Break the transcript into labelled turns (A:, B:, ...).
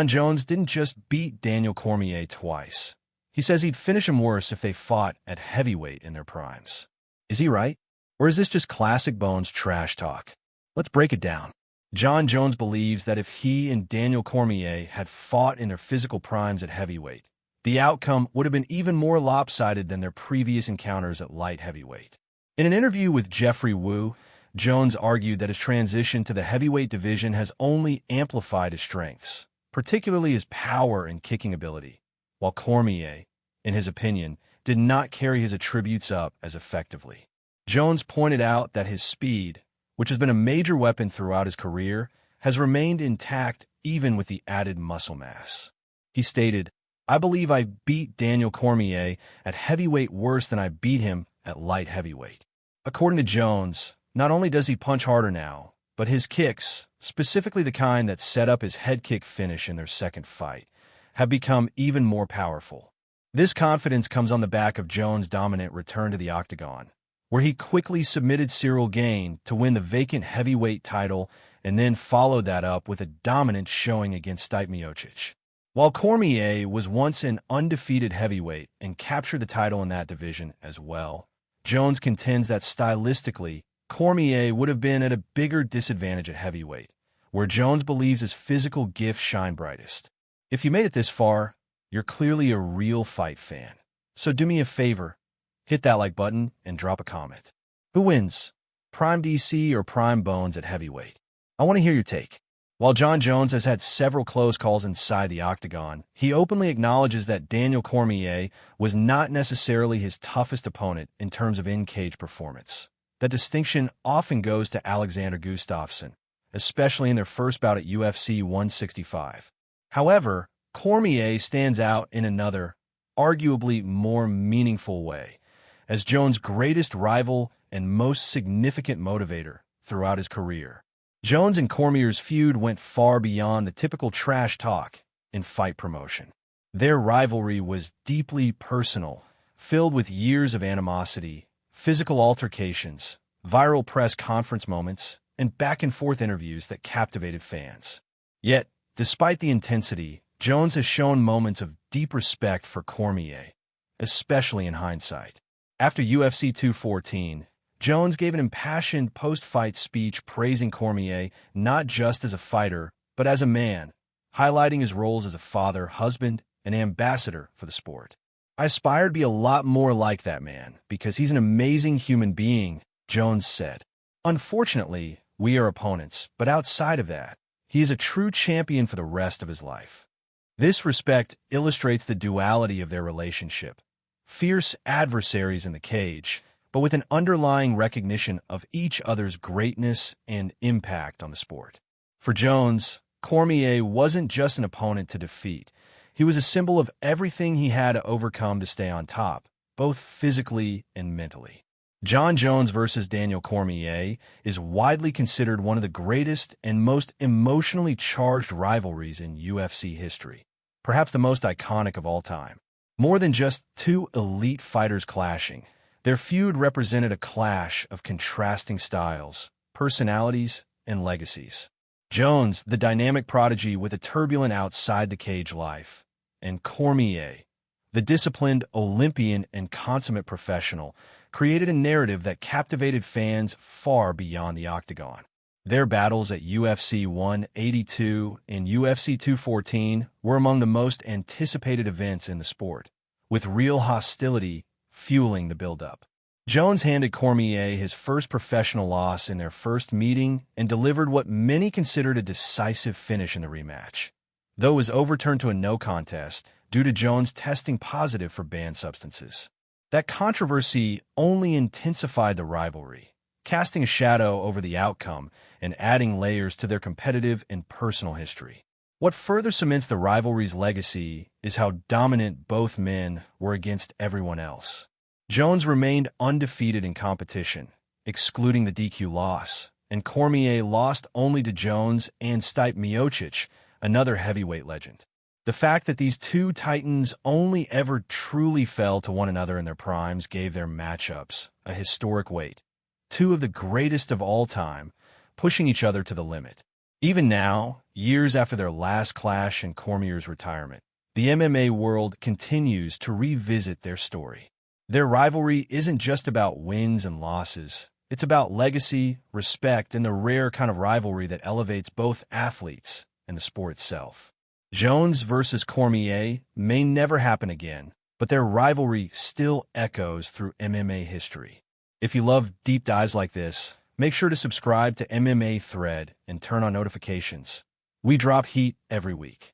A: Jon Jones didn't just beat Daniel Cormier twice. He says he'd finish him worse if they fought at heavyweight in their primes. Is he right? Or is this just classic Bones trash talk? Let's break it down. Jon Jones believes that if he and Daniel Cormier had fought in their physical primes at heavyweight, the outcome would have been even more lopsided than their previous encounters at light heavyweight. In an interview with Jeffrey Wu, Jones argued that his transition to the heavyweight division has only amplified his strengths, particularly his power and kicking ability, while Cormier, in his opinion, did not carry his attributes up as effectively. Jones pointed out that his speed, which has been a major weapon throughout his career, has remained intact even with the added muscle mass. He stated, "I believe I beat Daniel Cormier at heavyweight worse than I beat him at light heavyweight." According to Jones, not only does he punch harder now, but his kicks, specifically the kind that set up his head kick finish in their second fight, have become even more powerful. This confidence comes on the back of Jones' dominant return to the octagon, where he quickly submitted Cyril Gane to win the vacant heavyweight title and then followed that up with a dominant showing against Stipe Miocic. While Cormier was once an undefeated heavyweight and captured the title in that division as well, Jones contends that stylistically, Cormier would have been at a bigger disadvantage at heavyweight, where Jones believes his physical gifts shine brightest. If you made it this far, you're clearly a real fight fan. So do me a favor, hit that like button and drop a comment. Who wins, Prime DC or Prime Bones at heavyweight? I want to hear your take. While Jon Jones has had several close calls inside the octagon, he openly acknowledges that Daniel Cormier was not necessarily his toughest opponent in terms of in-cage performance. That distinction often goes to Alexander Gustafsson, especially in their first bout at UFC 165. However, Cormier stands out in another, arguably more meaningful way, as Jones' greatest rival and most significant motivator throughout his career. Jones and Cormier's feud went far beyond the typical trash talk in fight promotion. Their rivalry was deeply personal, filled with years of animosity, physical altercations, viral press conference moments, and back-and-forth interviews that captivated fans. Yet, despite the intensity, Jones has shown moments of deep respect for Cormier, especially in hindsight. After UFC 214, Jones gave an impassioned post-fight speech praising Cormier not just as a fighter, but as a man, highlighting his roles as a father, husband, and ambassador for the sport. "I aspire to be a lot more like that man, because he's an amazing human being," Jones said. "Unfortunately, we are opponents, but outside of that, he is a true champion for the rest of his life." This respect illustrates the duality of their relationship. Fierce adversaries in the cage, but with an underlying recognition of each other's greatness and impact on the sport. For Jones, Cormier wasn't just an opponent to defeat. He was a symbol of everything he had to overcome to stay on top, both physically and mentally. Jon Jones versus Daniel Cormier is widely considered one of the greatest and most emotionally charged rivalries in UFC history, perhaps the most iconic of all time. More than just two elite fighters clashing, their feud represented a clash of contrasting styles, personalities, and legacies. Jones, the dynamic prodigy with a turbulent outside-the-cage life, and Cormier, the disciplined Olympian and consummate professional, created a narrative that captivated fans far beyond the octagon. Their battles at UFC 182 and UFC 214 were among the most anticipated events in the sport, with real hostility fueling the build-up. Jones handed Cormier his first professional loss in their first meeting and delivered what many considered a decisive finish in the rematch, though it was overturned to a no contest due to Jones testing positive for banned substances. That controversy only intensified the rivalry, casting a shadow over the outcome and adding layers to their competitive and personal history. What further cements the rivalry's legacy is how dominant both men were against everyone else. Jones remained undefeated in competition, excluding the DQ loss, and Cormier lost only to Jones and Stipe Miocic, another heavyweight legend. The fact that these two titans only ever truly fell to one another in their primes gave their matchups a historic weight. Two of the greatest of all time, pushing each other to the limit. Even now, years after their last clash and Cormier's retirement, the MMA world continues to revisit their story. Their rivalry isn't just about wins and losses. It's about legacy, respect, and the rare kind of rivalry that elevates both athletes and the sport itself. Jones versus Cormier may never happen again, but their rivalry still echoes through MMA history. If you love deep dives like this, make sure to subscribe to MMA Thread and turn on notifications. We drop heat every week.